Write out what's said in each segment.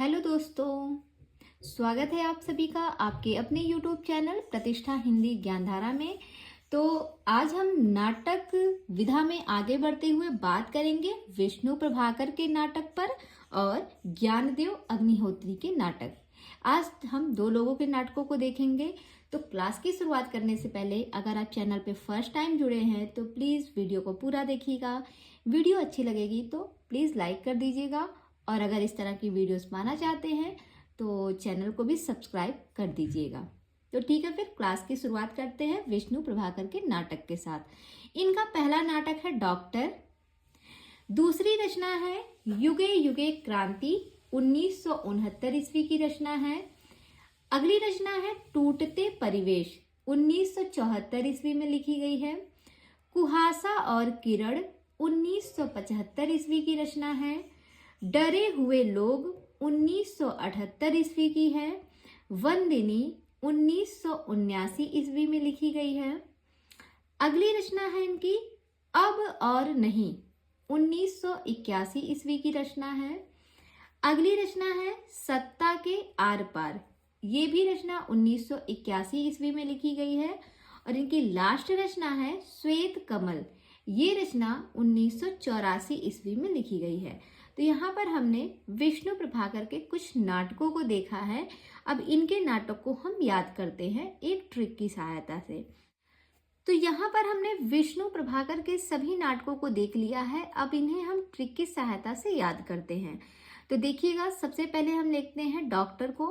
Hello दोस्तों, स्वागत है आप सभी का आपके अपने YouTube चैनल प्रतिष्ठा हिंदी ज्ञानधारा में। तो आज हम नाटक विधा में आगे बढ़ते हुए बात करेंगे विष्णु प्रभाकर के नाटक पर और ज्ञानदेव अग्निहोत्री के नाटक। आज हम दो लोगों के नाटकों को देखेंगे। तो क्लास की शुरुआत करने से पहले अगर आप चैनल पे फर्स्ट टाइम जुड़े हैं तो प्लीज़ वीडियो को पूरा देखिएगा। वीडियो अच्छी लगेगी तो प्लीज़ लाइक कर दीजिएगा और अगर इस तरह की वीडियोस पाना चाहते हैं तो चैनल को भी सब्सक्राइब कर दीजिएगा। तो ठीक है, फिर क्लास की शुरुआत करते हैं विष्णु प्रभाकर के नाटक के साथ। इनका पहला नाटक है डॉक्टर। दूसरी रचना है युगे युगे क्रांति, 1969 ईस्वी की रचना है। अगली रचना है टूटते परिवेश, 1974 ईस्वी में लिखी गई है। कुहासा और किरण, 1975 ईस्वी की रचना है। डरे हुए लोग, 1978 ईस्वी की है। वंदिनी, 1979 ईस्वी में लिखी गई है। अगली रचना है इनकी अब और नहीं, 1981 ईस्वी की रचना है। अगली रचना है सत्ता के आर पार, ये भी रचना 1981 ईस्वी में लिखी गई है। और इनकी लास्ट रचना है श्वेत कमल, ये रचना 1984 ईस्वी में लिखी गई है। तो यहाँ पर हमने विष्णु प्रभाकर के कुछ नाटकों को देखा है। अब इनके नाटक को हम याद करते हैं एक ट्रिक की सहायता से। तो यहाँ पर हमने विष्णु प्रभाकर के सभी नाटकों को देख लिया है। अब इन्हें हम ट्रिक की सहायता से याद करते हैं। तो देखिएगा, सबसे पहले हम देखते हैं डॉक्टर को।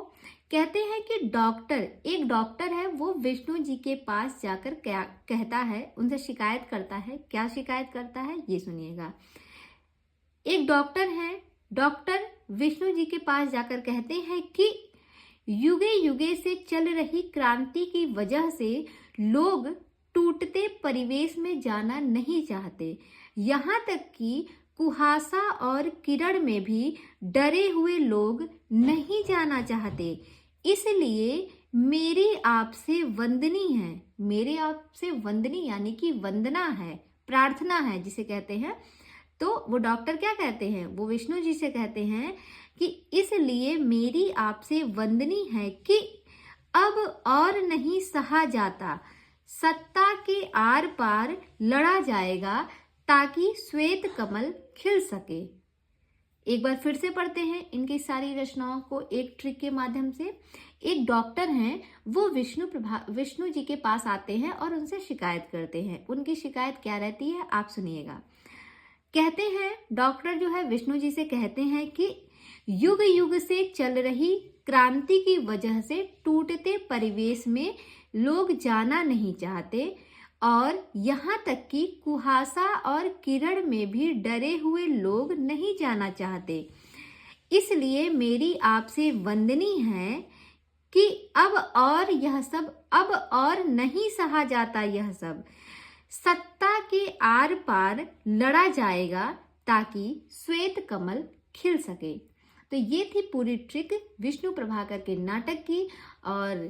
कहते हैं कि एक डॉक्टर है, वो विष्णु जी के पास जाकर क्या कहता है, उनसे शिकायत करता है। क्या शिकायत करता है ये सुनिएगा। एक डॉक्टर है, डॉक्टर विष्णु जी के पास जाकर कहते हैं कि युगे युगे से चल रही क्रांति की वजह से लोग टूटते परिवेश में जाना नहीं चाहते। यहाँ तक कि कुहासा और किरण में भी डरे हुए लोग नहीं जाना चाहते। इसलिए मेरी आपसे वंदनी है, मेरे आपसे वंदनी यानी कि वंदना है, प्रार्थना है जिसे कहते हैं। तो वो डॉक्टर क्या कहते हैं, वो विष्णु जी से कहते हैं कि इसलिए मेरी आपसे वंदनी है कि अब और नहीं सहा जाता, सत्ता के आर पार लड़ा जाएगा ताकि श्वेत कमल खिल सके। एक बार फिर से पढ़ते हैं इनकी सारी रचनाओं को एक ट्रिक के माध्यम से। एक डॉक्टर हैं, वो विष्णु जी के पास आते हैं और उनसे शिकायत करते हैं। उनकी शिकायत क्या रहती है आप सुनिएगा। कहते हैं, डॉक्टर जो है विष्णु जी से कहते हैं कि युग युग से चल रही क्रांति की वजह से टूटते परिवेश में लोग जाना नहीं चाहते और यहाँ तक कि कुहासा और किरण में भी डरे हुए लोग नहीं जाना चाहते। इसलिए मेरी आपसे वंदनी है कि अब और नहीं सहा जाता, यह सब सत्ता के आर पार लड़ा जाएगा ताकि श्वेत कमल खिल सके। तो ये थी पूरी ट्रिक विष्णु प्रभाकर के नाटक की। और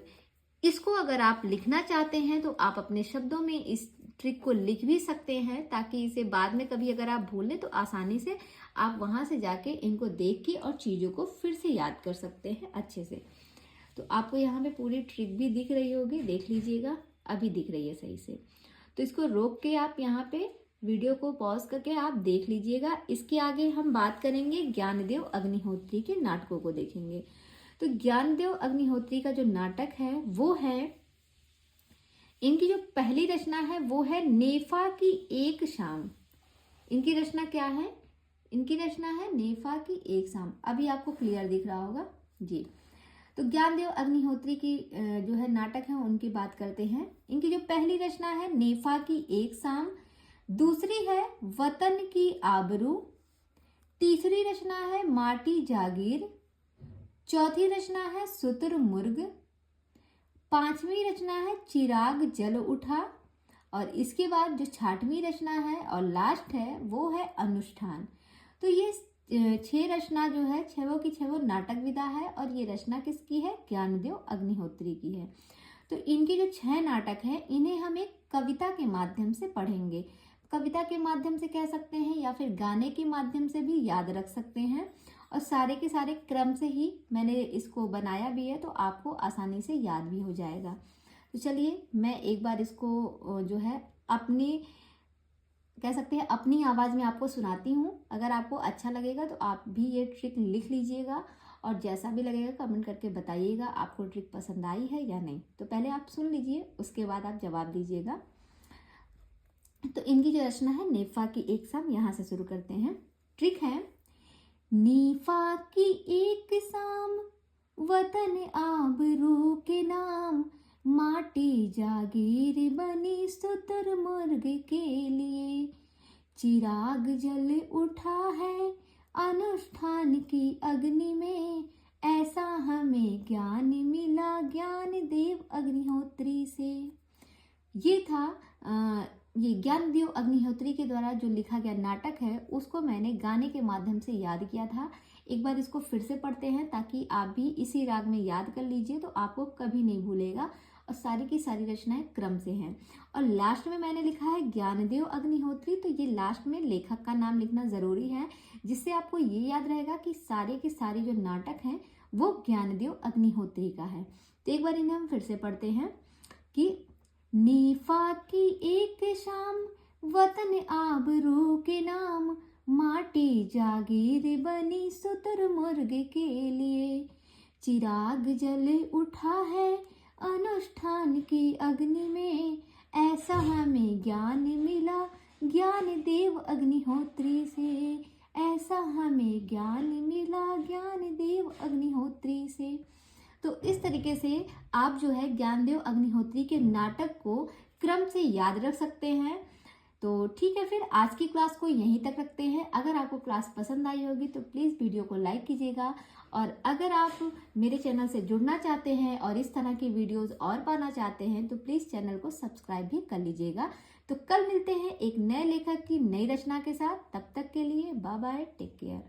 इसको अगर आप लिखना चाहते हैं तो आप अपने शब्दों में इस ट्रिक को लिख भी सकते हैं, ताकि इसे बाद में कभी अगर आप भूल लें तो आसानी से आप वहां से जाके इनको देख के और चीज़ों को फिर से याद कर सकते हैं अच्छे से। तो आपको यहाँ पे पूरी ट्रिक भी दिख रही होगी, देख लीजिएगा, अभी दिख रही है सही से। तो इसको रोक के आप यहाँ पे वीडियो को पॉज करके आप देख लीजिएगा। इसके आगे हम बात करेंगे ज्ञानदेव अग्निहोत्री के नाटकों को देखेंगे। तो ज्ञानदेव अग्निहोत्री का जो नाटक है वो है, इनकी जो पहली रचना है वो है नेफा की एक शाम। इनकी रचना क्या है, इनकी रचना है नेफा की एक शाम। अभी आपको क्लियर दिख रहा होगा जी। तो ज्ञानदेव अग्निहोत्री की जो है नाटक है उनकी बात करते हैं। इनकी जो पहली रचना है नेफा की एक शाम, दूसरी है वतन की आबरू, तीसरी रचना है माटी जागीर, चौथी रचना है शुतुरमुर्ग, पांचवी रचना है चिराग जल उठा, और इसके बाद जो छठवीं रचना है और लास्ट है वो है अनुष्ठान। तो ये 6 रचना जो है, छवों की छवों नाटक विधा है और ये रचना किसकी है, ज्ञानदेव अग्निहोत्री की है। तो इनके जो 6 नाटक हैं इन्हें हम एक कविता के माध्यम से पढ़ेंगे। कविता के माध्यम से कह सकते हैं या फिर गाने के माध्यम से भी याद रख सकते हैं। और सारे के सारे क्रम से ही मैंने इसको बनाया भी है, तो आपको आसानी से याद भी हो जाएगा। तो चलिए मैं एक बार इसको जो है अपनी कह सकते हैं अपनी आवाज़ में आपको सुनाती हूँ। अगर आपको अच्छा लगेगा तो आप भी ये ट्रिक लिख लीजिएगा, और जैसा भी लगेगा कमेंट करके बताइएगा आपको ट्रिक पसंद आई है या नहीं। तो पहले आप सुन लीजिए, उसके बाद आप जवाब दीजिएगा। तो इनकी जो रचना है, नेफा की एक शाम, यहाँ से शुरू करते हैं। ट्रिक है, नीफा की एक शाम, वतन आबरू के नाम, माटी जागीर बनी शुतुरमुर्ग के लिए, चिराग जल उठा है अनुष्ठान की अग्नि में, ऐसा हमें ज्ञान मिला ज्ञान देव अग्निहोत्री से। ये था ये ज्ञानदेव अग्निहोत्री के द्वारा जो लिखा गया नाटक है, उसको मैंने गाने के माध्यम से याद किया था। एक बार इसको फिर से पढ़ते हैं ताकि आप भी इसी राग में याद कर लीजिए, तो आपको कभी नहीं भूलेगा। और सारी की सारी रचनाएं क्रम से हैं। और लास्ट में मैंने लिखा है ज्ञानदेव अग्निहोत्री, तो ये लास्ट में लेखक का नाम लिखना ज़रूरी है, जिससे आपको ये याद रहेगा कि सारे के सारे जो नाटक हैं वो ज्ञानदेव अग्निहोत्री का है। तो एक बार इन्हें हम फिर से पढ़ते हैं कि नीफा की एक शाम, वतन आबरू के नाम, माटी जागीर बनी शुतुरमुर्ग के लिए, चिराग जल उठा है अनुष्ठान की अग्नि में, ऐसा हमें ज्ञान मिला ज्ञान देव अग्निहोत्री से, ऐसा हमें ज्ञान मिला ज्ञान देव अग्निहोत्री से। तो इस तरीके से आप जो है ज्ञानदेव अग्निहोत्री के नाटक को क्रम से याद रख सकते हैं। तो ठीक है, फिर आज की क्लास को यहीं तक रखते हैं। अगर आपको क्लास पसंद आई होगी तो प्लीज़ वीडियो को लाइक कीजिएगा, और अगर आप मेरे चैनल से जुड़ना चाहते हैं और इस तरह की वीडियोस और पाना चाहते हैं तो प्लीज़ चैनल को सब्सक्राइब भी कर लीजिएगा। तो कल मिलते हैं एक नए लेखक की नई रचना के साथ। तब तक के लिए बाय बाय, टेक केयर।